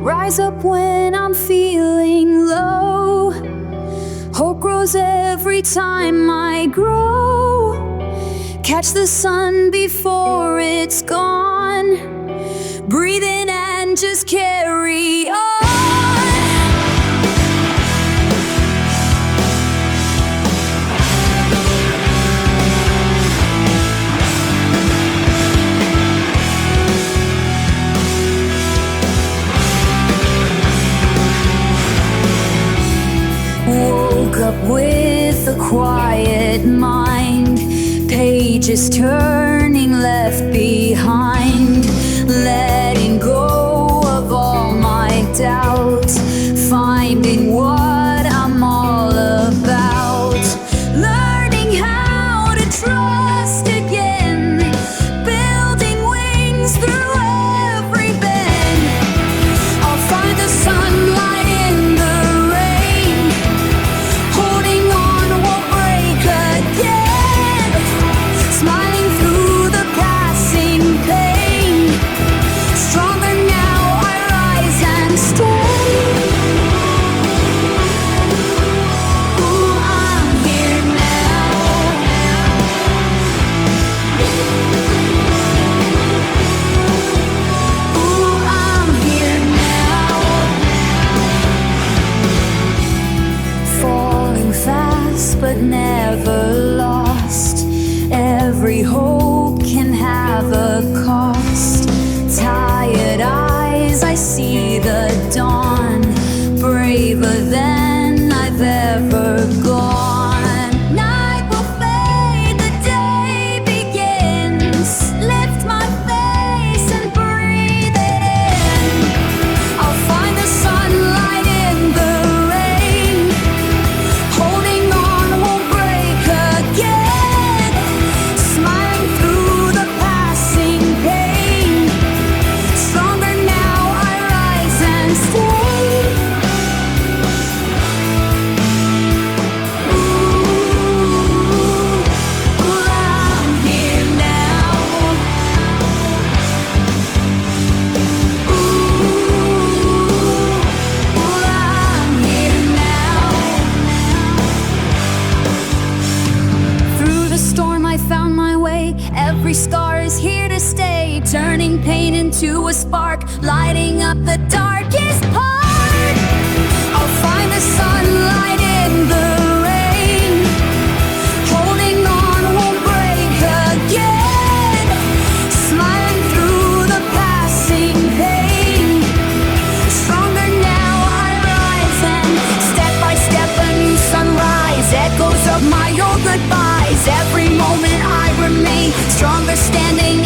Rise up when I'm feeling low. Hope grows every time I grow. Catch the sun before it's gone. Breathe in and just carry on. Woke up with a quiet mind, pages turning left behind, letting go of all my doubts, finding what I'm all about, learning how to trust again, building wings through every bend. I'll find the sunlight in the rain, holding on won't break again, smiling through the passing pain. Stronger now, I rise and stay. Ooh, I'm here now. Ooh, I'm here now. Falling fast but never lost. Every hope can have a cost. Tired eyes, I see the dawn. Braver than I've ever gone. Night will fade, the day begins. Lift my face and breathe it in. I'll find the sunlight in the rain, holding on won't break again, smiling through the passing pain. Stronger now, I rise and stay. Ooh, I'm here now. Ooh, I'm here now. Through the storm I found my way. Every scar is here to stay, turning pain into a spark, lighting up the darkest part. I'll find the sunlight in the rain, holding on won't break again, smiling through the passing pain. Stronger now, I rise, and step by step a new sunrise, echoes of my old goodbyes. Every moment I remain stronger, standing